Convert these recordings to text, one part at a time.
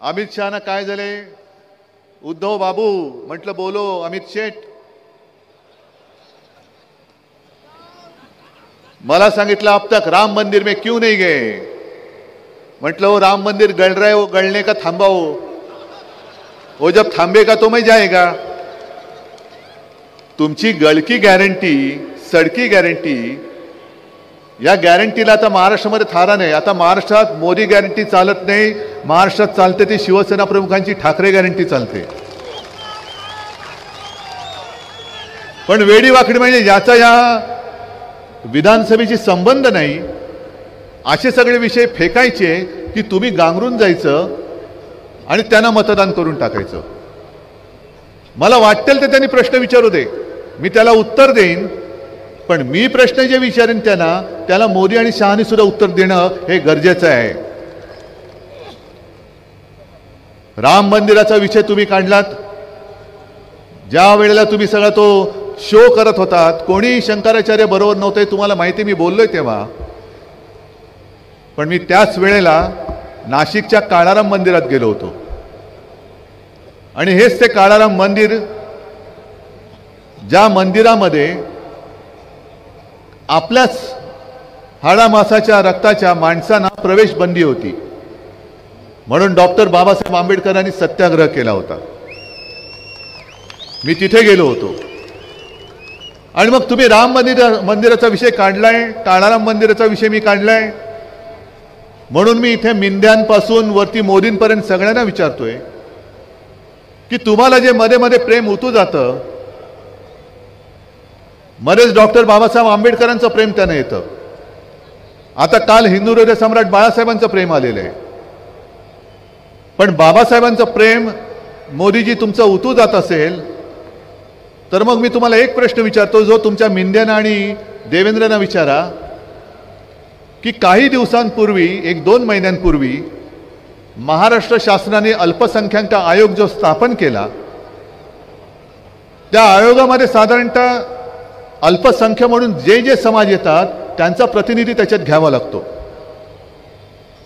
अमित शहाना काय झाले? उद्धव बाबू म्हटलं बोलो अमित शेठ. मला सांगितलं अब तक राम मंदिर में क्यों नहीं गए? म्हटलं वो राम मंदिर गल रहा है, वो गलने का थांबाओ, वो जब थांबेगा तो मैं जाएगा. तुमची गळकी गॅरंटी, सडकी गॅरंटी, या गॅरंटीला आता महाराष्ट्रामध्ये थारा नाही. आता महाराष्ट्रात मोदी गॅरंटी चालत नाही, महाराष्ट्रात चालते ती शिवसेना प्रमुखांची ठाकरे गॅरंटी चालते. पण वेडी वाकडी म्हणजे ज्याचा या विधानसभेशी संबंध नाही असे सगळे विषय फेकायचे की तुम्ही गांगरून जायचं आणि त्यांना मतदान करून टाकायचं. मला वाटेल ते त्यांनी प्रश्न विचारू दे, मी त्याला उत्तर देईन. पण मी प्रश्न जे विचारेन त्याला मोदी आणि शहानी सुद्धा उत्तर देणं हे गरजेचं आहे. राम मंदिराचा विषय तुम्ही काढलात. ज्या वेळेला तुम्ही सगळा तो शो करत होतात, कोणी शंकराचार्य बरोबर नव्हते, तुम्हाला माहिती, मी बोललोय तेव्हा. पण मी त्याच वेळेला नाशिकच्या काळाराम मंदिरात गेलो होतो आणि हेच ते काळाराम मंदिर, ज्या मंदिरामध्ये आपल्याच हाडामासाच्या रक्ताच्या माणसांना प्रवेश बंदी होती म्हणून डॉक्टर बाबासाहेब आंबेडकरांनी सत्याग्रह केला होता. मी तिथे गेलो होतो आणि मग तुम्ही राम मंदिराचा विषय काढलाय, काळाराम मंदिराचा विषय मी काढलाय. म्हणून मी इथे मिंद्यांपासून वरती मोदींपर्यंत सगळ्यांना विचारतोय की तुम्हाला जे मध्ये मध्ये प्रेम उतू जातं, मध्येच डॉक्टर बाबासाहेब आंबेडकरांचं प्रेम त्यानं येतं. आता काल हिंदू हृदय सम्राट बाळासाहेबांचं प्रेम आलेलं आहे. पण बाबासाहेबांचं प्रेम मोदीजी तुमचं उतू जात असेल तर मग मी तुम्हाला एक प्रश्न विचारतो, जो तुमच्या मिंद्यांना आणि देवेंद्रना विचारा की काही दिवसांपूर्वी, 1-2 महिन्यांपूर्वी महाराष्ट्र शासनाने अल्पसंख्याक आयोग जो स्थापन केला, त्या आयोगामध्ये साधारणतः अल्पसंख्य म्हणून जे जे समाज येतात त्यांचा प्रतिनिधी त्याच्यात घ्यावा लागतो.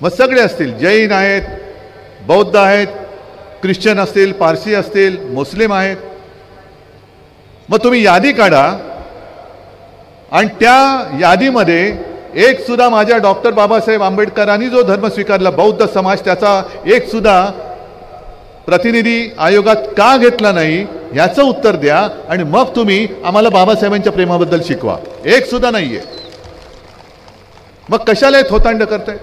मग सगळे असतील, जैन आहेत, बौद्ध आहेत, ख्रिश्चन असतील, पारसी असतील, मुस्लिम आहेत. मग तुम्ही यादी काढा आणि त्या यादीमध्ये एक सुद्धा माझ्या डॉक्टर बाबासाहेब आंबेडकरांनी जो धर्म स्वीकारला, बौद्ध समाज, त्याचा एक सुद्धा प्रतिनिधी आयोगात का घेतला नाही याचं उत्तर द्या आणि मग तुम्ही आम्हाला बाबासाहेबांच्या प्रेमाबद्दल शिकवा. एक सुद्धा नाहीये. मग कशाला हे थोतांड करताय?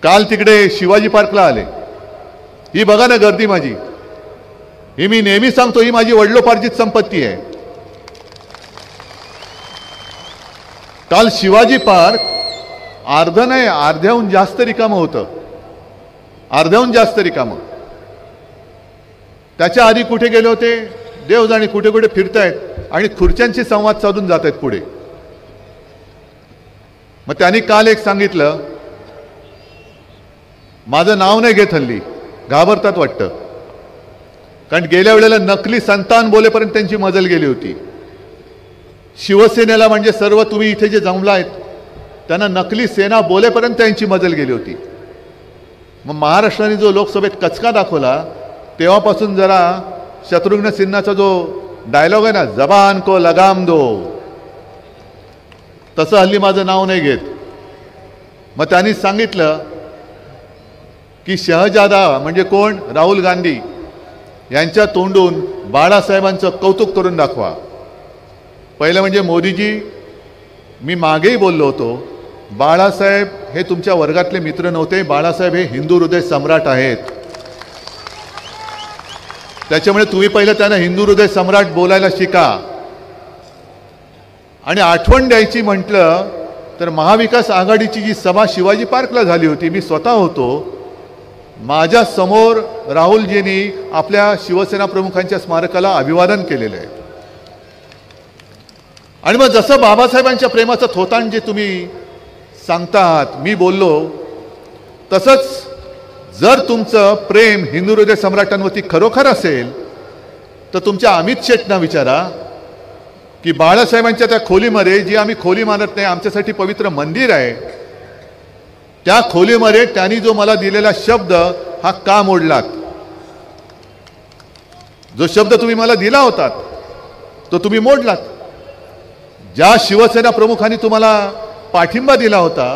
काल तिकडे शिवाजी पार्कला आले, ही बघा ना गर्दी माझी, ही मी नेहमी सांगतो, ही माझी वडिलोपार्जित संपत्ती आहे. काल शिवाजी पार्क अर्ध नाही, अर्ध्याहून जास्त रिकामं होतं, अर्ध्याहून जास्त रिकामं. त्याच्या आधी कुठे गेले होते देव जाणे, कुठे कुठे फिरतायत आणि खुर्च्यांशी संवाद साधून जात आहेत पुढे. मग त्यांनी काल एक सांगितलं, माझं नाव नाही घेत, हल्ली घाबरतात वाटतं, कारण गेल्या वेळेला नकली संतान बोलेपर्यंत त्यांची मजल गेली होती. शिवसेनेला म्हणजे सर्व तुम्ही इथे जे जमलायत त्यांना नकली सेना बोलेपर्यंत त्यांची मजल गेली होती. मग महाराष्ट्राने जो लोकसभेत कचका दाखवला तेव्हापासून जरा शत्रुघ्न सिन्हाचा जो डायलॉग आहे ना, जबान को लगाम दो, तसं हल्ली माझं नाव नाही घेत. मग त्यांनी सांगितलं की शहजादा म्हणजे कोण, राहुल गांधी यांच्या तोंडून बाळासाहेबांचं कौतुक करून दाखवा. पहिलं म्हणजे मोदीजी, मी मागेही बोललो होतो, बाळासाहेब हे तुमच्या वर्गातले मित्र नव्हते, बाळासाहेब हे हिंदू हृदय सम्राट आहेत. त्याच्यामुळे तुम्ही पहिलं त्यांना हिंदू हृदय सम्राट बोलायला शिका. आणि आठवण द्यायची म्हटलं तर महाविकास आघाडीची जी सभा शिवाजी पार्कला झाली होती, मी स्वतः होतो, माझ्या समोर राहुलजींनी आपल्या शिवसेना प्रमुखांच्या स्मारकाला अभिवादन केलेलं आहे. आणि मग जसं बाबासाहेबांच्या प्रेमाचं थोतांड जे तुम्ही सांगतात, मी बोललो तसंच जर तुमचं प्रेम हिंदू हृदय सम्राटांवरती खरोखर असेल तर तुमच्या अमित शेटना विचारा की बाळासाहेबांच्या त्या खोलीमध्ये, जी आम्ही खोली मानत नाही, आमच्यासाठी पवित्र मंदिर आहे, त्या खोलीमध्ये त्यांनी जो मला दिलेला शब्द हा का मोडलात? जो शब्द तुम्ही मला दिला होता तो तुम्ही मोडलात. ज्या शिवसेना प्रमुखांनी तुम्हाला पाठिंबा दिला होता,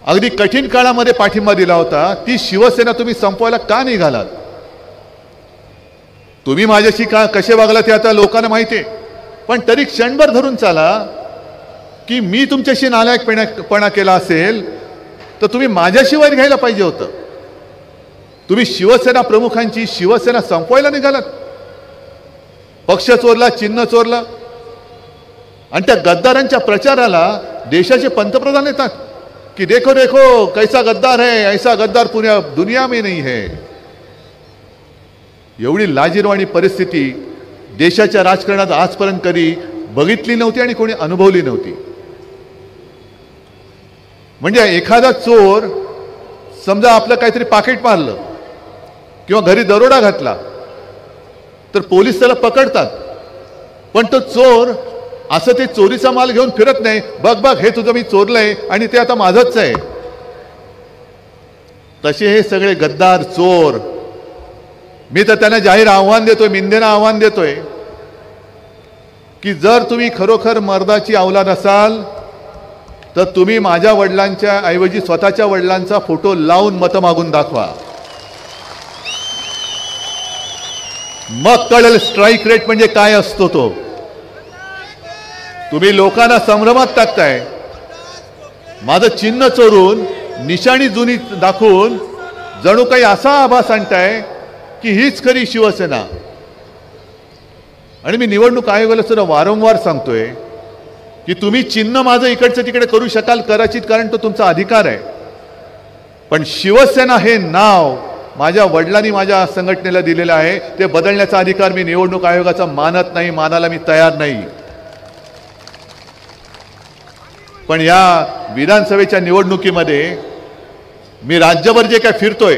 अगदी कठीण काळामध्ये पाठिंबा दिला होता, ती शिवसेना तुम्ही संपवायला का निघालात? तुम्ही माझ्याशी का कसे वागलात ते आता लोकांना माहिती आहे, पण तरी क्षणभर धरून चाला की मी तुमच्याशी नालायकपणा केला असेल तर तुम्ही माझ्याशी वैर घ्यायला पाहिजे होतं. तुम्ही शिवसेना प्रमुखांची शिवसेना संपवायला निघालात. पक्ष चोरला, चिन्ह चोरला, आणि त्या गद्दारांच्या प्रचाराला देशाचे पंतप्रधान येतात की देखो देखो कैसा गद्दार है, ऐसा गद्दार पुण्या दुनिया में नहीं है. एवढी लाजिरवाणी परिस्थिती देशाच्या राजकारणात आजपर्यंत कधी बघितली नव्हती आणि कोणी अनुभवली नव्हती. म्हणजे एखादा चोर समजा आपलं काहीतरी पाकिट मारलं किंवा घरी दरोडा घातला तर पोलीस त्याला पकडतात, पण तो चोर असं ते चोरीचा माल घेऊन फिरत नाही, बघ बघ हे तुझं मी चोरलंय आणि ते आता माझंच आहे. तसे हे सगळे गद्दार चोर, मी तर त्यांना जाहीर आव्हान देतोय, मिंदेनं आव्हान देतोय की जर तुम्ही खरोखर मर्दाची औलाद असाल तर तुम्ही माझ्या वडिलांच्या ऐवजी स्वतःच्या वडिलांचा फोटो लावून मतं मागून दाखवा. मग कळेल स्ट्राईक रेट म्हणजे काय असतो तो. तुम्ही लोकांना संभ्रमात टाकताय. माझं चिन्ह चोरून निशाणी जुनी दाखवून जणू काही असा आभास आणताय की हीच खरी शिवसेना. आणि मी निवडणूक आयोगाला सुद्धा वारंवार सांगतोय की तुम्ही चिन्ह माझं इकडचं तिकडे करू शकाल कदाचित, कारण तो तुमचा अधिकार आहे, पण शिवसेना हे नाव माझ्या वडिलांनी माझ्या संघटनेला दिलेलं आहे, ते बदलण्याचा अधिकार मी निवडणूक आयोगाचा मानत नाही, मानायला मी तयार नाही. पण या विधानसभेच्या निवडणुकीमध्ये मी राज्यभर जे काय फिरतोय,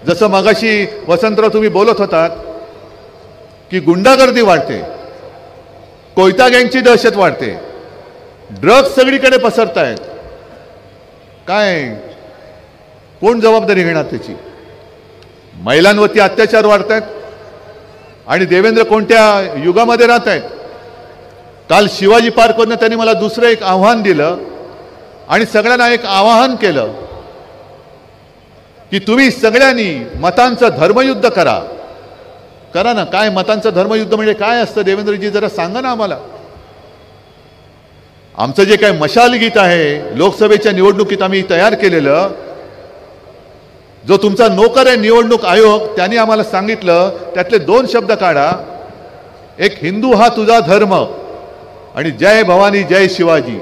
जसं मगाशी वसंतराव तुम्ही बोलत होतात की गुंडागर्दी वाढते, कोयता गँगची दहशत वाढते, ड्रग्ज सगळीकडे पसरतायत, काय कोण जबाबदारी घेणार त्याची? महिलांवरती अत्याचार वाढतायत आणि देवेंद्र कोणत्या युगामध्ये राहत आहेत? काल शिवाजी पार्कवरनं त्यांनी मला दुसरं एक आव्हान दिलं आणि सगळ्यांना एक आवाहन केलं की तुम्ही सगळ्यांनी मतांचं धर्मयुद्ध करा. करा ना. काय मतांचं धर्मयुद्ध म्हणजे काय असतं देवेंद्रजी, जरा सांगा ना आम्हाला. आमचं जे काय मशाल गीत आहे लोकसभेच्या निवडणुकीत आम्ही तयार केलेलं, जो तुमचा नोकर आहे निवडणूक आयोग, त्यांनी आम्हाला सांगितलं त्यातले 2 शब्द काढा. एक हिंदू हा तुझा धर्म आणि जय भवानी जय शिवाजी.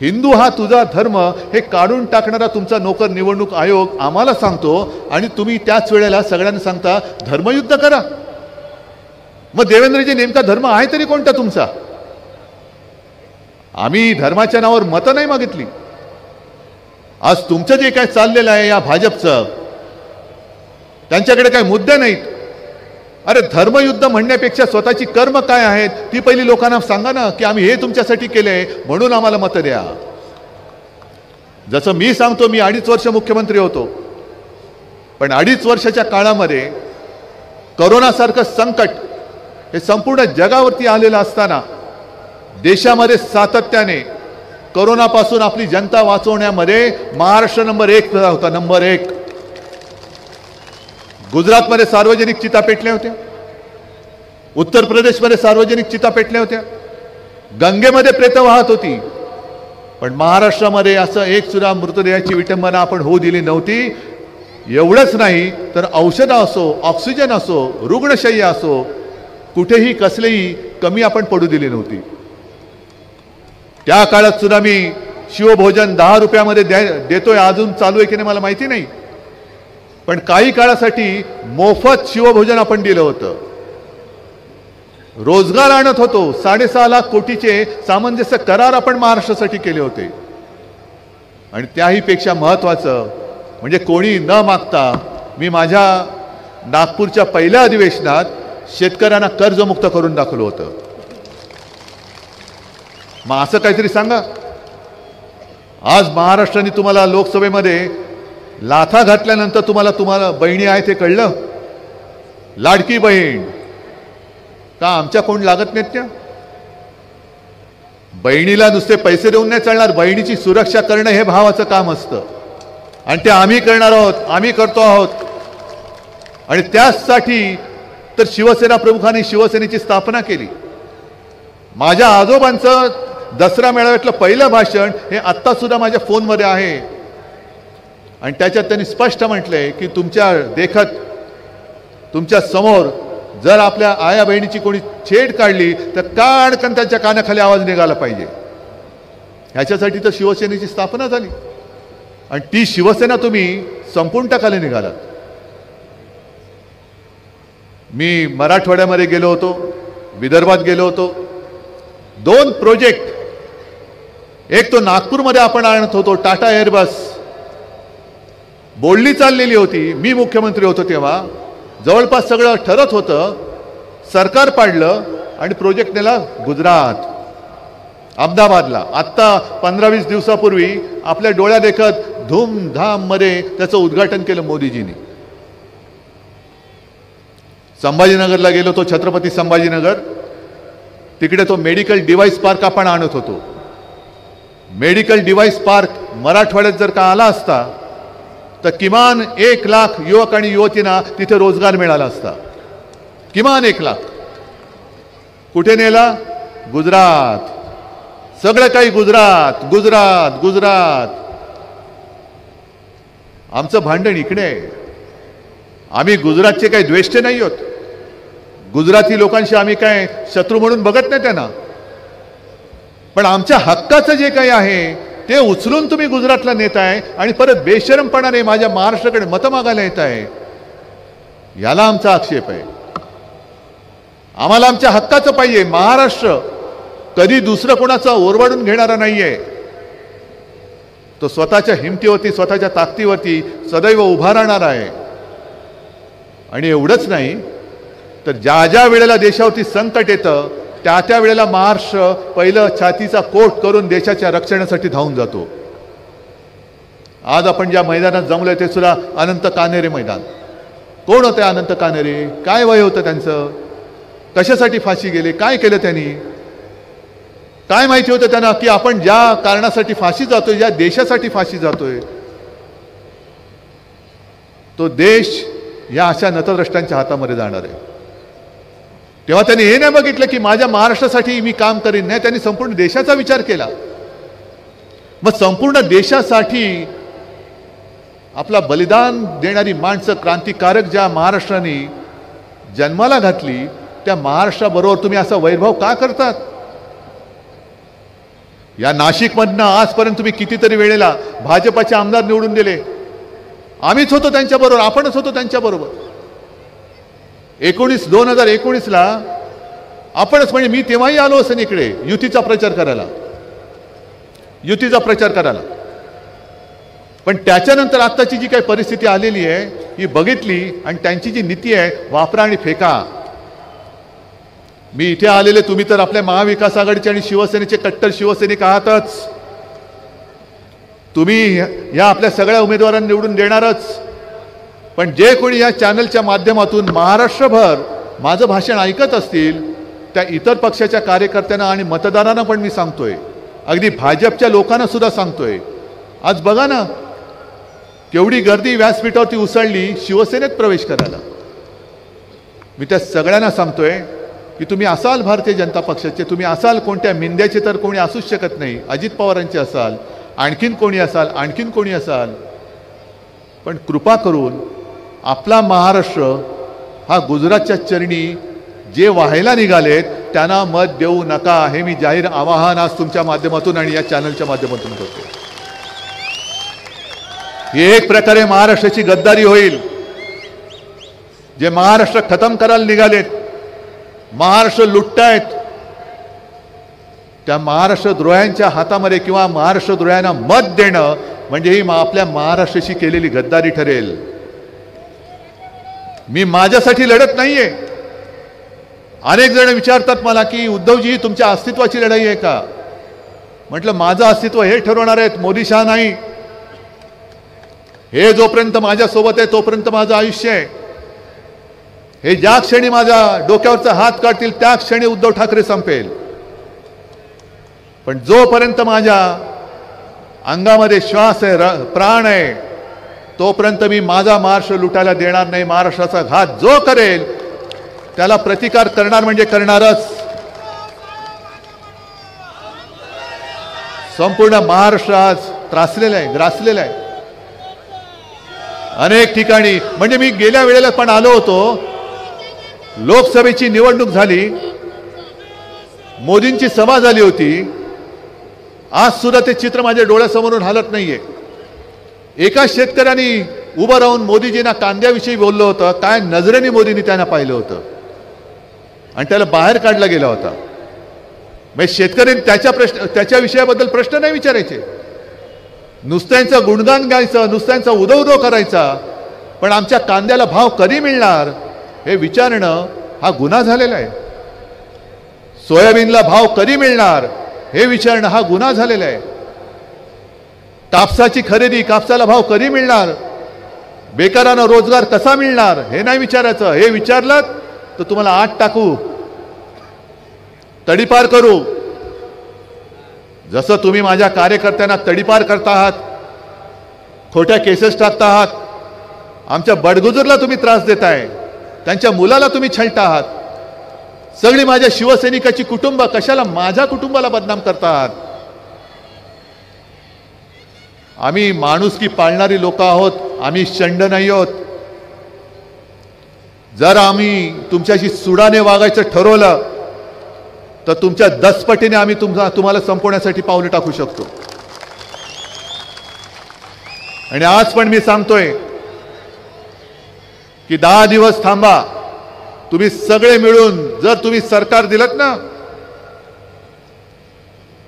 हिंदू हा तुझा धर्म हे काढून टाकणारा तुमचा नोकर निवडणूक आयोग आम्हाला सांगतो आणि तुम्ही त्याच वेळेला सगळ्यांना सांगता धर्मयुद्ध करा. मग देवेंद्रजी नेमका धर्म आहे तरी कोणता तुमचा? आम्ही धर्माच्या नावावर मतं नाही मागितली. आज तुमचं जे काय चाललेलं आहे या भाजपचं, त्यांच्याकडे काही मुद्दे नाहीत. अरे धर्मयुद्ध म्हणण्यापेक्षा स्वतःची कर्म काय आहेत ती पहिली लोकांना सांगा ना, की आम्ही हे तुमच्यासाठी केले म्हणून आम्हाला मतं द्या. जसं मी सांगतो, मी 2.5 वर्ष मुख्यमंत्री होतो, पण 2.5 वर्षाच्या काळामध्ये कोरोनासारखं संकट हे संपूर्ण जगावरती आलेलं असताना देशामध्ये सातत्याने कोरोनापासून आपली जनता वाचवण्यामध्ये महाराष्ट्र नंबर 1 होता, नंबर 1. गुजरातमध्ये सार्वजनिक चिता पेटल्या होत्या, उत्तर प्रदेशमध्ये सार्वजनिक चिता पेटल्या होत्या, गंगेमध्ये प्रेत वाहत होती, पण महाराष्ट्रामध्ये असं एक सुद्धा मृतदेहाची विटंबना आपण होऊ दिली नव्हती. एवढंच नाही तर औषधं असो, ऑक्सिजन असो, रुग्णशय्या असो, कुठेही कसलेही कमी आपण पडू दिली नव्हती. त्या काळात सुद्धा मी शिवभोजन 10 रुपयामध्ये देतोय, अजून चालू आहे की नाही मला माहिती नाही, पण काही काळासाठी मोफत शिवभोजन आपण दिलं होतं. रोजगार आणत होतो. 6.5 लाख कोटीचे सामंजस्य करार आपण महाराष्ट्रासाठी केले होते. आणि त्याही पेक्षा महत्त्वाचं म्हणजे कोणी न मागता मी माझ्या नागपूरच्या पहिल्या अधिवेशनात शेतकऱ्यांना कर्जमुक्त करून दाखवलं होतं. मग असं काहीतरी सांगा. आज महाराष्ट्राने तुम्हाला लोकसभेमध्ये लाथा घातल्यानंतर तुम्हाला बहिणी आहे ते कळलं. लाडकी बहीण का आमच्या कोण लागत नाहीत त्या? बहिणीला नुसते पैसे देऊन नाही चालणार, बहिणीची सुरक्षा करणं हे भावाचं काम असतं आणि ते आम्ही करणार आहोत, आम्ही करतो आहोत. आणि त्यासाठी तर शिवसेना प्रमुखांनी शिवसेनेची स्थापना केली. माझ्या आजोबांचं दसरा मेळाव्यातलं पहिलं भाषण हे आत्ता सुद्धा माझ्या फोनमध्ये आहे आणि त्याच्यात त्यांनी स्पष्ट म्हटलंय की तुमच्या देखत तुमच्या समोर जर आपल्या आया बहिणीची कोणी छेड काढली तर काढकन त्यांच्या कानाखाली आवाज निघाला पाहिजे. ह्याच्यासाठी तर शिवसेनेची स्थापना झाली आणि ती शिवसेना तुम्ही संपून टाकायला निघालात. मी मराठवाड्यामध्ये गेलो होतो, विदर्भात गेलो होतो. 2 प्रोजेक्ट, एक तो नागपूरमध्ये आपण आणत होतो टाटा एअरबस, बोलणी चाललेली होती. मी मुख्यमंत्री होतो तेव्हा, जवळपास सगळं ठरत होतं. सरकार पाडलं आणि प्रोजेक्ट नेला गुजरात, अहमदाबादला. आत्ता 15-20 दिवसापूर्वी आपल्या डोळ्या देखत धूमधाम मध्ये त्याचं उद्घाटन केलं मोदीजींनी. संभाजीनगरला गेलो तो, छत्रपती संभाजीनगर, तिकडे तो मेडिकल डिव्हाइस पार्क आपण आणत होतो. मेडिकल डिव्हाइस पार्क मराठवाड्यात जर का आला असता तर किमान 1 लाख युवक आणि युवतींना तिथे रोजगार मिळाला असता. किमान 1 लाख. कुठे नेला? गुजरात. सगळं काही गुजरात गुजरात गुजरात. आमचं भांडण इकडे आहे. आम्ही गुजरातचे काही द्वेष्टे नाही आहोत. गुजराती लोकांशी आम्ही काय शत्रू म्हणून बघत नाही त्यांना. पण आमच्या हक्काचं जे काही आहे ते उचलून तुम्ही गुजरातला नेताय आणि परत बेशरमपणाने माझ्या महाराष्ट्राकडे मतं मागायला येत आहे. याला आमचा आक्षेप आहे. आम्हाला आमच्या हक्काचं पाहिजे. महाराष्ट्र कधी दुसरं कोणाचा ओरबाडून घेणारा नाहीये. तो स्वतःच्या हिमतीवरती, स्वतःच्या ताकदीवरती सदैव उभा राहणार आहे. आणि एवढंच नाही तर ज्या ज्या वेळेला देशावरती संकट येतं त्या त्या वेळेला महाराष्ट्र पहिलं छातीचा कोट करून देशाच्या रक्षणासाठी धावून जातो. आज आपण ज्या मैदानात जमलोय ते सुद्धा अनंत कान्हेरे मैदान. कोण होते अनंत कान्हेरे? काय वय होतं त्यांचं? कशासाठी फाशी गेले? काय केलं त्यांनी? काय माहिती होतं त्यांना की आपण ज्या कारणासाठी फाशी जातोय, ज्या देशासाठी फाशी जातोय, तो देश या अशा नतद्रष्टांच्या हातामध्ये जाणार आहे. तेव्हा त्यांनी हे नाही बघितलं की माझ्या महाराष्ट्रासाठी मी काम करीन. नाही, त्यांनी संपूर्ण देशाचा विचार केला. मग संपूर्ण देशासाठी आपला बलिदान देणारी माणसं, क्रांतिकारक ज्या महाराष्ट्राने जन्माला घातली, त्या महाराष्ट्राबरोबर तुम्ही असा वैरभाव का करतात? या नाशिकमधनं आजपर्यंत तुम्ही कितीतरी वेळेला भाजपाचे आमदार निवडून दिले. आम्हीच होतो त्यांच्याबरोबर, आपणच होतो त्यांच्याबरोबर. 2019ला आपणच, म्हणजे मी तेव्हाही आलो असेल इकडे युतीचा प्रचार करायला. पण त्याच्यानंतर आत्ताची जी काही परिस्थिती आलेली आहे ही बघितली आणि त्यांची जी नीती आहे, वापरा आणि फेका. मी इथे आलेले, तुम्ही तर आपल्या महाविकास आघाडीचे आणि शिवसेनेचे कट्टर शिवसैनिक आहातच. तुम्ही या आपल्या सगळ्या उमेदवारांना निवडून देणारच. पण जे कोणी या चॅनलच्या माध्यमातून महाराष्ट्रभर माझं भाषण ऐकत असतील त्या इतर पक्षाच्या कार्यकर्त्यांना आणि मतदारांना पण मी सांगतोय, अगदी भाजपच्या लोकांना सुद्धा सांगतोय, आज बघा ना केवढी गर्दी व्यासपीठावरती उसळली शिवसेनेत प्रवेश करायला. मी त्या सगळ्यांना सांगतोय की तुम्ही असाल भारतीय जनता पक्षाचे, तुम्ही असाल कोणत्या मिंद्याचे तर कोणी असूच शकत नाही, अजित पवारांचे असाल, आणखीन कोणी असाल, पण कृपा करून आपला महाराष्ट्र हा गुजरातच्या चरणी जे व्हायला निघालेत त्यांना मत देऊ नका. हे मी जाहीर आवाहन आज तुमच्या माध्यमातून आणि या चॅनलच्या माध्यमातून करतो. ही एक प्रकारे महाराष्ट्राची गद्दारी होईल. जे महाराष्ट्र खतम करायला निघालेत, महाराष्ट्र लुटतायत, त्या महाराष्ट्रद्रोह्यांच्या हातामध्ये किंवा महाराष्ट्रद्रोह्यांना मत देणं म्हणजे ही आपल्या महाराष्ट्राशी केलेली गद्दारी ठरेल. मी माझ्यासाठी लढत नाहीये. अनेक जण विचारतात मला की उद्धवजी तुमच्या अस्तित्वाची लढाई आहे का? म्हटलं माझं अस्तित्व हे ठरवणार आहेत, मोदी शहा नाही. हे जोपर्यंत माझ्यासोबत आहे तोपर्यंत माझं आयुष्य आहे. हे ज्या क्षणी माझ्या डोक्यावरचा हात काढतील त्या क्षणी उद्धव ठाकरे संपेल. पण जोपर्यंत माझ्या अंगामध्ये श्वास आहे, प्राण आहे, तोपर्यंत मी माझा महाराष्ट्र लुटायला देणार नाही. महाराष्ट्राचा घात जो करेल त्याला प्रतिकार करणार म्हणजे करणारच. संपूर्ण महाराष्ट्र आज त्रासलेला आहे, ग्रासलेला आहे अनेक ठिकाणी. म्हणजे मी गेल्या वेळेला पण आलो होतो, लोकसभेची निवडणूक झाली, मोदींची सभा झाली होती. आज सुद्धा ते चित्र माझ्या डोळ्यासमोरून हलत नाहीये. एका शेतकऱ्यांनी उभं राहून मोदीजींना कांद्याविषयी बोललं होतं, काय नजरेने मोदींनी त्यांना पाहिलं होतं आणि त्याला बाहेर काढला गेला होता. म्हणजे शेतकऱ्यांनी त्याच्या विषयाबद्दल प्रश्न नाही विचारायचे, नुसत्यांचं गुणगान गायचं, नुसत्यांचा उदो करायचा. पण आमच्या कांद्याला भाव कधी मिळणार हे विचारणं हा गुन्हा झालेला आहे. सोयाबीनला भाव कधी मिळणार हे विचारणं हा गुन्हा झालेला आहे. कापसाची खरेदी, कापसाला भाव कधी मिळणार, बेकारांना रोजगार कसा मिळणार हे नाही विचारायचं. हे विचारलं तर तुम्हाला आत टाकू, तडीपार करू. जसं तुम्ही माझ्या कार्यकर्त्यांना तडीपार करता आहात, खोट्या केसेस टाकता आहात, आमच्या बडगुजरला तुम्ही त्रास देताय, त्यांच्या मुलाला तुम्ही छळता आहात, सगळी माझ्या शिवसैनिकाची कुटुंब, कशाला माझ्या कुटुंबाला बदनाम करता आहात. आम्ही माणुसकी पाळणारी लोक आहोत, आम्ही शंड नाही आहोत. जर आम्ही तुमच्याशी सुडाने वागायचं ठरवलं तर तुमच्या 10 पटीने आम्ही तुम्हाला संपवण्यासाठी पावले टाकू शकतो. आणि आज पण मी सांगतोय की 10 दिवस थांबा. तुम्ही सगळे मिळून जर तुम्ही सरकार दिलत ना,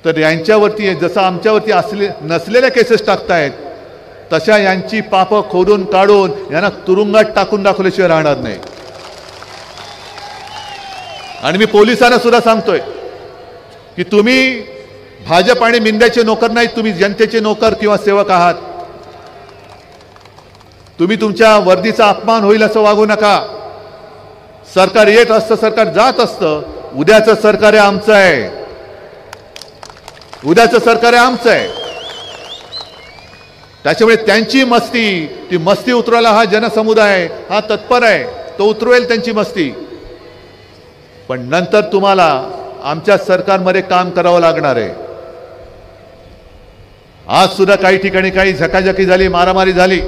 तर यांच्यावरती जसं आमच्यावरती नसलेल्या केसेस टाकतायत तशा यांची पापं खोदून काढून यांना तुरुंगात टाकून दाखवल्याशिवाय राहणार नाही. आणि मी पोलिसांना सुद्धा सांगतोय की तुम्ही भाजप आणि मिंद्याचे नोकर नाहीत, तुम्ही जनतेचे नोकर किंवा सेवक आहात. तुम्ही तुमच्या वर्दीचा अपमान होईल असं वागू नका. सरकार येत असतं, सरकार जात असतं. उद्याचं सरकार आहे आमचं आहे, उद्याचं सरकार आहे आमचं आहे. त्याच्यामुळे त्यांची मस्ती, ती मस्ती उतरवायला हा जनसमुदाय हा तत्पर आहे, तो उतरवेल त्यांची मस्ती. पण नंतर तुम्हाला आमच्या सरकारमध्ये काम करावं लागणार आहे. आज सुद्धा काही ठिकाणी काही झकाझकी झाली, मारामारी झाली.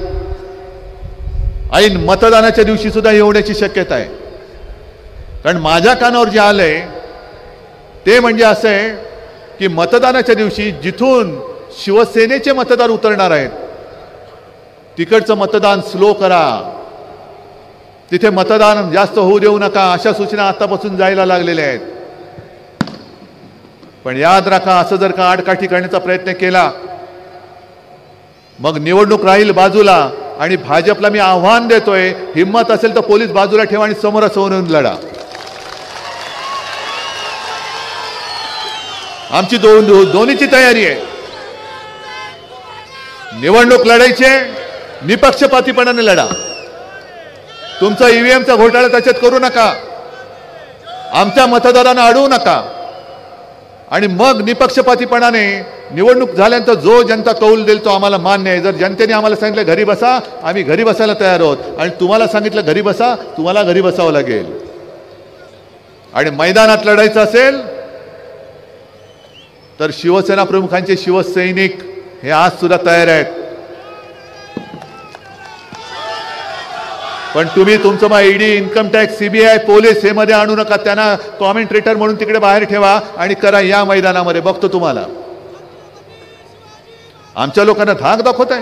ऐन मतदानाच्या दिवशी सुद्धा एवढ्याची शक्यता आहे. कारण माझ्या कानावर जे आलंय ते म्हणजे असं आहे की मतदानाच्या दिवशी जिथून शिवसेनेचे मतदार उतरणार आहेत तिकडचं मतदान स्लो करा, तिथे मतदान जास्त होऊ देऊ नका, अशा सूचना आतापासून जायला लागलेल्या आहेत. पण याद राखा, असं जर का आडकाठी करण्याचा प्रयत्न केला मग निवडणूक राहील बाजूला. आणि भाजपला मी आव्हान देतोय, हिम्मत असेल तर पोलीस बाजूला ठेवा आणि समोरासमोर लढा. आमची दोन्हीची तयारी आहे. निवडणूक लढायची, निपक्षपातीपणाने लढा. तुमचा ईव्हीएमचा घोटाळा त्याच्यात करू नका, आमच्या मतदारांना अडवू नका. आणि मग निपक्षपातीपणाने निवडणूक झाल्यानंतर जो जनता कौल देईल तो आम्हाला मान्य आहे. जर जनतेने आम्हाला सांगितलं घरी बसा, आम्ही घरी बसायला तयार आहोत. आणि तुम्हाला सांगितलं घरी बसा, तुम्हाला घरी बसावं लागेल. आणि मैदानात लढायचं असेल तर शिवसेना प्रमुखांचे शिवसैनिक हे आज सुद्धा तयार आहेत. पण तुम्ही तुमचं मग ED, income tax, CBI, police हे मध्ये आणू नका. त्यांना कॉमेंट्रेटर म्हणून तिकडे बाहेर ठेवा आणि करा या मैदानामध्ये. बघतो तुम्हाला. आमच्या लोकांना धाक दाखवताय,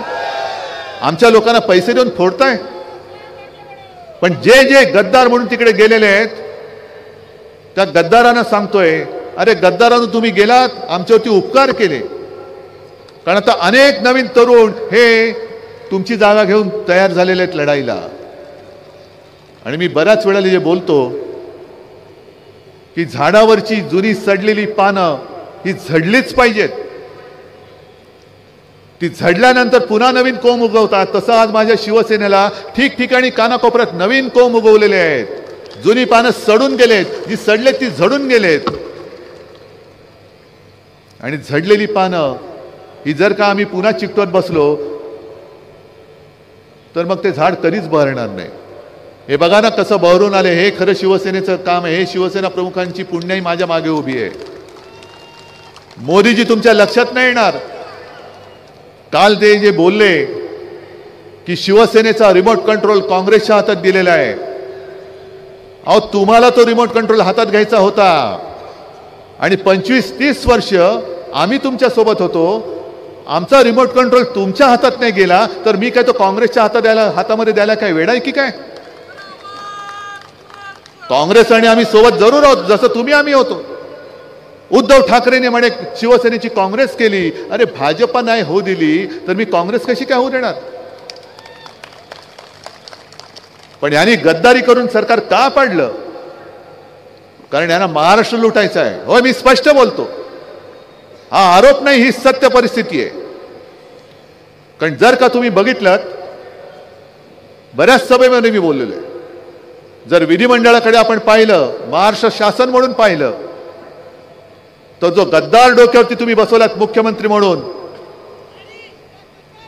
आमच्या लोकांना पैसे देऊन फोडताय. पण जे जे गद्दार म्हणून तिकडे गेलेले आहेत त्या गद्दारांना सांगतोय, अरे गद्दारांनो तुम्ही गेलात, आमच्यावरती उपकार केले. कारण आता अनेक नवीन तरुण हे तुमची जागा घेऊन तयार झालेले आहेत लढाईला. आणि मी बऱ्याच वेळेला जे बोलतो की झाडावरची जुनी सडलेली पानं ही झडलीच पाहिजेत. ती झडल्यानंतर पुन्हा नवीन कोंब उगवतात. तसं आज माझ्या शिवसेनेला ठिकठिकाणी कानाकोपऱ्यात नवीन कोंब उगवलेले आहेत. जुनी पानं सडून गेलेत, जी सडलेत ती झडून गेलेत. आणि झडलेली पानं ही जर का आम्ही पुन्हा चिकटवत बसलो तर मग ते झाड कधीच बहरणार नाही. हे बघा ना कसं बहरून आले. हे खरं शिवसेनेचं काम आहे. हे शिवसेना प्रमुखांची पुण्याई माझ्या मागे उभी आहे. मोदीजी तुमच्या लक्षात नाही येणार. काल ते जे बोलले की शिवसेनेचा रिमोट कंट्रोल काँग्रेसच्या हातात दिलेला आहे. अहो तुम्हाला तो रिमोट कंट्रोल हातात घ्यायचा होता आणि 25-30 वर्ष आम्ही तुमच्या सोबत होतो. आमचा रिमोट कंट्रोल तुमच्या हातात नाही गेला तर मी काय तो काँग्रेसच्या हातामध्ये द्यायला काय वेडा आहे की काय? काँग्रेस आणि आम्ही सोबत जरूर आहोत, जसं तुम्ही आम्ही होतो. उद्धव ठाकरेने म्हणे शिवसेनेची काँग्रेस केली. अरे भाजपा नाही होऊ दिली तर मी काँग्रेस कशी काय होऊ देणार? पण यांनी गद्दारी करून सरकार का पाडलं? कारण यांना महाराष्ट्र लुटायचा आहे. होय, मी स्पष्ट बोलतो. हा आरोप नाही, ही सत्य परिस्थिती आहे. कारण जर का तुम्ही बघितलं, बऱ्याच सभेमध्ये मी बोललेलो आहे, जर विधिमंडळाकडे आपण पाहिलं, महाराष्ट्र शासन म्हणून पाहिलं, तो जो गद्दार डोक्यावरती तुम्ही बसवलात मुख्यमंत्री म्हणून,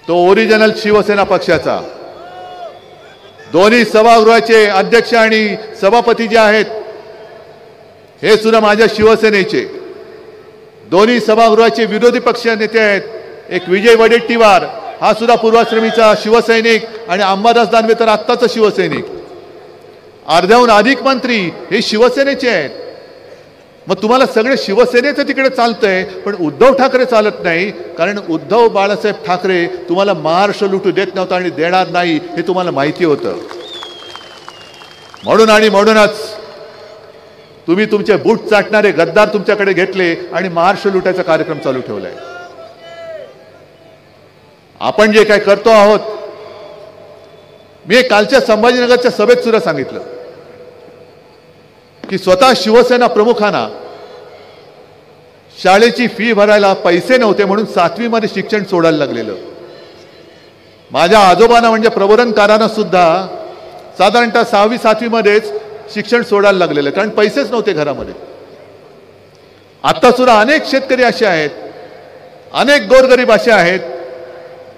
तो ओरिजिनल शिवसेना पक्षाचा. दोन्ही सभागृहाचे अध्यक्ष आणि सभापती जे आहेत हे सुद्धा माझ्या शिवसेनेचे. दोन्ही सभागृहाचे विरोधी पक्ष नेते आहेत. एक विजय वडेट्टीवार, हा सुद्धा पूर्वाश्रमीचा शिवसैनिक, आणि अंबादास दानवे तर आत्ताचा शिवसैनिक. अर्ध्याहून अधिक मंत्री हे शिवसेनेचे आहेत. मग तुम्हाला सगळे शिवसेनेचं तिकडे चालतंय, पण उद्धव ठाकरे चालत नाही. कारण उद्धव बाळासाहेब ठाकरे तुम्हाला महाराष्ट्र लुटू देत नव्हता आणि देणार नाही हे तुम्हाला माहिती होतं. म्हणूनच तुम्ही तुमचे बूट चाटणारे गद्दार तुमच्याकडे घेतले आणि महाराष्ट्र लुटायचा कार्यक्रम चालू ठेवलाय. आपण जे काय करतो आहोत, मी कालच्या संभाजीनगरच्या सभेत सुद्धा सांगितलं की स्वतः शिवसेना प्रमुखांना शाळेची फी भरायला पैसे नव्हते म्हणून 7वी मध्ये शिक्षण सोडायला लागलेलं. माझ्या आजोबांना म्हणजे प्रबोधनकारांना सुद्धा साधारणतः 6वी-7वी मध्येच शिक्षण सोडायला लागलेलं, कारण पैसेच नव्हते घरामध्ये. आता सुद्धा अनेक शेतकरी असे आहेत, अनेक गोरगरीब असे आहेत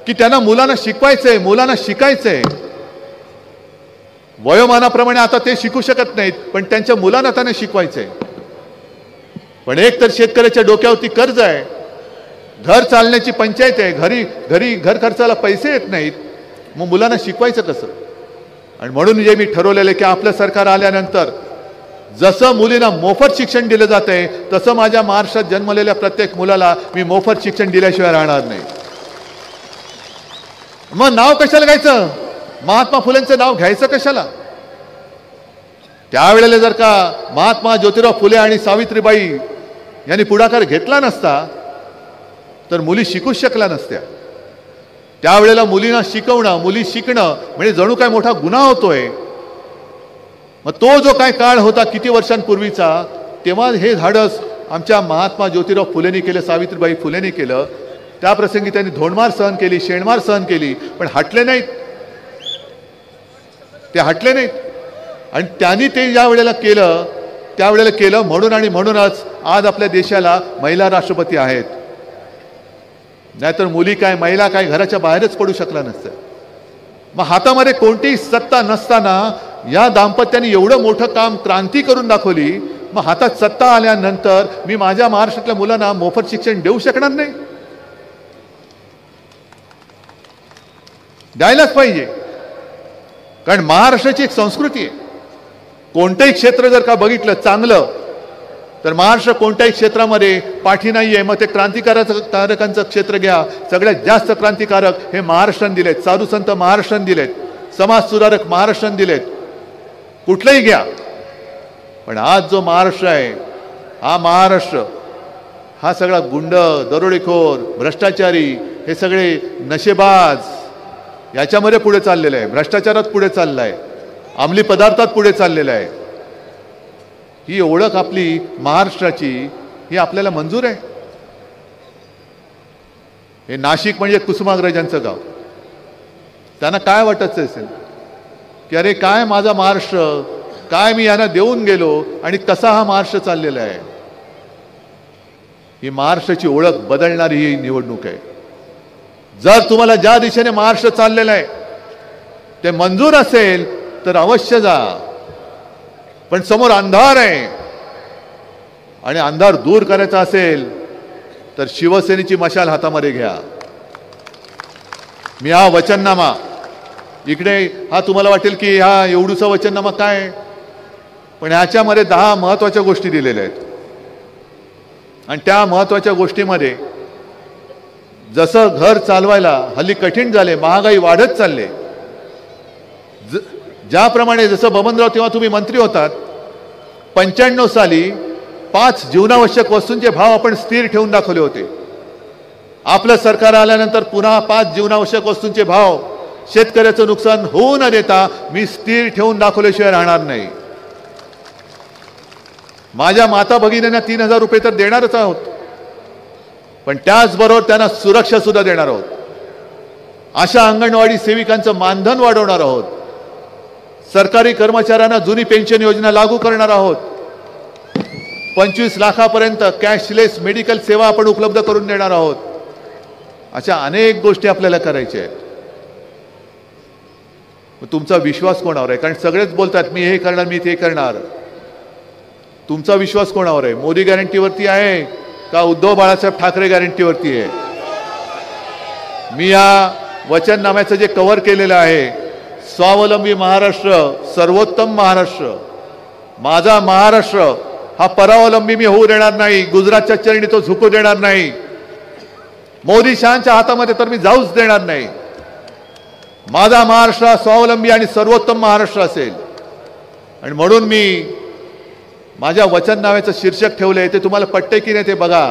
की त्यांना मुलांना शिकवायचंय, मुलांना शिकायचंय. वयोमानाप्रमाणे आता ते शिकू शकत नाहीत, पण त्यांच्या मुलांना त्यांना शिकवायचंय. पण एक तर शेतकऱ्याच्या डोक्यावरती कर्ज आहे, घर चालण्याची पंचायत आहे, घरी घर खर्चाला पैसे येत नाहीत, मग मुलांना शिकवायचं कसं? आणि म्हणून जे मी ठरवलेलं की आपलं सरकार आल्यानंतर जसं मुलींना मोफत शिक्षण दिलं जातंय तसं माझ्या महाराष्ट्रात जन्मलेल्या प्रत्येक मुलाला मी मोफत शिक्षण दिल्याशिवाय राहणार नाही. मग नाव कशाला घ्यायचं? महात्मा फुलेंचं नाव घ्यायचं कशाला? त्यावेळेला जर का महात्मा ज्योतिराव फुले आणि सावित्रीबाई यांनी पुढाकार घेतला नसता तर मुली शिकूच शकल्या नसत्या. त्यावेळेला मुलींना शिकवणं, मुली शिकणं म्हणजे जणू काय मोठा गुन्हा होतोय. मग तो जो काय काळ होता किती वर्षांपूर्वीचा, तेव्हा हे धाडस आमच्या महात्मा ज्योतिराव फुलेंनी केलं, सावित्रीबाई फुलेंनी केलं. त्या प्रसंगी त्यांनी धोंडमार सहन केली, शेणमार सहन केली, पण हटले नाहीत. ते हटले नाहीत. आणि त्यांनी ते ज्या वेळेला केलं त्यावेळेला केलं म्हणूनच आज आपल्या देशाला महिला राष्ट्रपती आहेत. नाहीतर मुली काय, महिला काय घराच्या बाहेरच पडू शकला नसतं. मग हातामध्ये कोणतीही सत्ता नसताना या दाम्पत्याने एवढं मोठं काम, क्रांती करून दाखवली. मग हातात सत्ता आल्यानंतर मी माझ्या महाराष्ट्रातल्या मुलांना मोफत शिक्षण देऊ शकणार नाही? द्यायलाच पाहिजे. कारण महाराष्ट्राची एक संस्कृती आहे. कोणतंही क्षेत्र जर का बघितलं चांगलं तर महाराष्ट्र कोणत्याही क्षेत्रामध्ये पाठी नाहीये. मग ते क्रांतिकारकांचं क्षेत्र घ्या, सगळ्यात जास्त क्रांतिकारक हे महाराष्ट्राने दिलेत, साधू संत महाराष्ट्राने दिलेत, समाज सुधारक महाराष्ट्राने दिलेत, कुठलंही घ्या. पण आज जो महाराष्ट्र आहे, हा महाराष्ट्र हा सगळा गुंड, दरोडेखोर, भ्रष्टाचारी, हे सगळे नशेबाज याच्यामध्ये पुढे चाललेलं आहे. भ्रष्टाचारात पुढे चाललं आहे, अंमली पदार्थात पुढे चाललेलं आहे. ही ओळख आपली महाराष्ट्राची ही आपल्याला मंजूर आहे? हे नाशिक म्हणजे कुसुमाग्रजांचं गाव. त्यांना काय वाटत असेल की अरे काय माझा महाराष्ट्र, काय मी यांना देऊन गेलो आणि कसा हा महाराष्ट्र चाललेला आहे. ही महाराष्ट्राची ओळख बदलणारी ही निवडणूक आहे. जर तुम्हाला ज्या दिशेने महाराष्ट्र चाललेला आहे ते मंजूर असेल तर अवश्य जा, पण समोर अंधार आहे आणि अंधार दूर करायचा असेल तर शिवसेनेची मशाल हातामध्ये घ्या. मी हा वचननामा इकडे, हा तुम्हाला वाटेल की हा एवढूसा वचननामा काय, पण ह्याच्यामध्ये 10 महत्त्वाच्या गोष्टी दिलेल्या आहेत. आणि त्या महत्त्वाच्या गोष्टीमध्ये जसं घर चालवायला हल्ली कठीण झाले, महागाई वाढत चालले, ज्याप्रमाणे जसं बबनराव तेव्हा तुम्ही मंत्री होतात, 95 साली 5 जीवनावश्यक वस्तूंचे भाव आपण स्थिर ठेवून दाखवले होते. आपलं सरकार आल्यानंतर पुन्हा 5 जीवनावश्यक वस्तूंचे भाव शेतकऱ्याचं नुकसान होऊ न देता मी स्थिर ठेवून दाखवल्याशिवाय राहणार नाही. माझ्या माता भगिनींना 3000 रुपये तर देणारच आहोत, पण त्याचबरोबर त्यांना सुरक्षा सुद्धा देणार आहोत. अशा अंगणवाडी सेविकांचं मानधन वाढवणार आहोत. सरकारी कर्मचाऱ्यांना जुनी पेन्शन योजना लागू करणार आहोत. 25 लाखापर्यंत कॅशलेस मेडिकल सेवा आपण उपलब्ध करून देणार आहोत. अशा अनेक गोष्टी आपल्याला करायच्या आहेत. तुमचा विश्वास कोणावर आहे? कारण सगळेच बोलतात मी हे करणार, मी ते करणार. तुमचा विश्वास कोणावर आहे? मोदी गॅरंटीवरती आहे का उद्धव बाळासाहेब ठाकरे गॅरंटीवरती आहे? मी या वचननाम्याचं जे कव्हर केलेलं आहे, स्वावलंबी महाराष्ट्र, सर्वोत्तम महाराष्ट्र, माझा महाराष्ट्र हा परावलंबी मी होऊ देणार नाही, गुजरातच्या चरणी तो झुकू देणार नाही, मोदी शहांच्या हातामध्ये तर मी जाऊच देणार नाही. माझा महाराष्ट्र हा स्वावलंबी आणि सर्वोत्तम महाराष्ट्र असेल. आणि म्हणून मी माझ्या वचननाम्याचं शीर्षक ठेवलंय, ते तुम्हाला पटते की नाही ते बघा.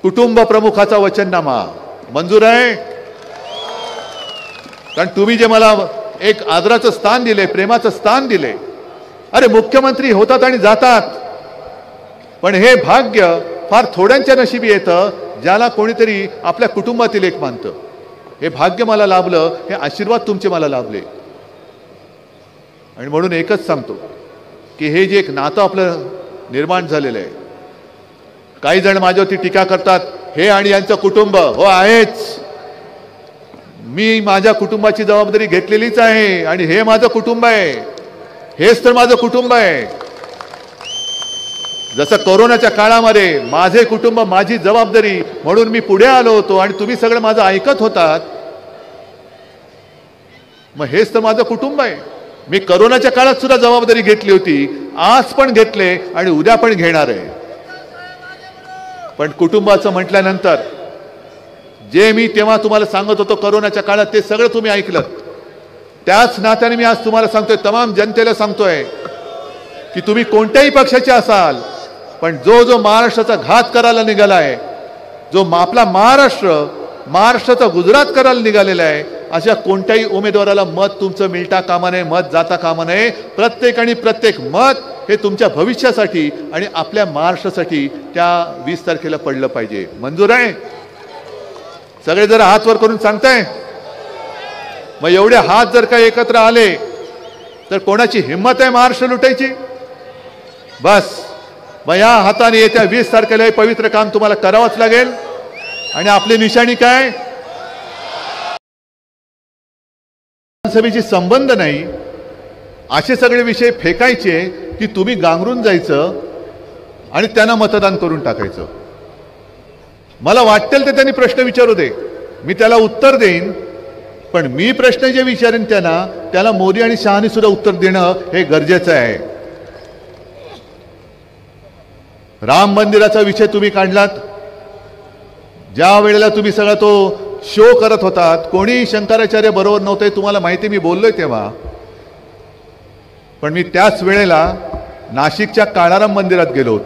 कुटुंब प्रमुखाचा वचननामा. मंजूर आहे? कारण तुम्ही जे मला एक आदराचं स्थान दिले, प्रेमाचं स्थान दिले. अरे मुख्यमंत्री होतात आणि जातात, पण हे भाग्य फार थोड्यांच्या नशिबी येतं ज्याला कोणीतरी आपल्या कुटुंबातील एक मानतं. हे भाग्य मला लाभलं, हे आशीर्वाद तुमचे मला लाभले. आणि म्हणून एकच सांगतो की हे जे एक नातं आपलं निर्माण झालेलं आहे, काही जण माझ्यावरती टीका करतात हे आणि यांचं कुटुंब. हो आहेच, मी माझ्या कुटुंबाची जबाबदारी घेतलेलीच आहे आणि हे माझं कुटुंब आहे, हेच तर माझं कुटुंब आहे. जसं कोरोनाच्या काळामध्ये माझे कुटुंब माझी जबाबदारी म्हणून मी पुढे आलो होतो आणि तुम्ही सगळं माझं ऐकत होतात, मग हेच तर माझं कुटुंब आहे. मी कोरोनाच्या काळात सुद्धा जबाबदारी घेतली होती, आज पण घेतले आणि उद्या पण घेणार आहे. पण कुटुंबाचं म्हटल्यानंतर जे मी तेव्हा तुम्हाला सांगत होतो कोरोनाच्या काळात, ते सगळं तुम्ही ऐकलं. त्याच नात्याने मी आज तुम्हाला सांगतोय, तमाम जनतेला सांगतोय की तुम्ही कोणत्याही पक्षाचे असाल, पण जो महाराष्ट्राचा घात करायला निघालाय, जो आपला महाराष्ट्राचा गुजरात करायला निघालेला आहे, अशा कोणत्याही उमेदवाराला मत तुमचं मिळता कामा नये, मत जाता कामा नये. प्रत्येक मत हे तुमच्या भविष्यासाठी आणि आपल्या महाराष्ट्रासाठी त्या 20 तारखेला पडलं पाहिजे. मंजूर आहे? सगळे जरा हात वर करून सांगताय. मग एवढे हात जर का एकत्र आले तर कोणाची हिंमत आहे महाराष्ट्र लुटायची? बस मग या हाताने येत्या 20 तारखेला हे पवित्र काम तुम्हाला करावंच लागेल. आणि आपली निशाणी काय? विधानसभेशी संबंध नाही असे सगळे विषय फेकायचे की तुम्ही गांगरून जायचं आणि त्यांना मतदान करून टाकायचं. मला वाटेल ते त्यांनी प्रश्न विचारू दे, मी त्याला उत्तर देईन, पण मी प्रश्न जे विचारेन त्याला मोदी आणि शहानी सुद्धा उत्तर देणं हे गरजेचं आहे. राम मंदिराचा विषय तुम्ही काढलात, ज्या वेळेला तुम्ही सगळा तो शो करत होतात, कोणी शंकराचार्य बरोबर नव्हते, तुम्हाला माहिती, मी बोललोय तेव्हा. पण मी त्याच वेळेला नाशिकच्या काळाराम मंदिरात गेलो होतो.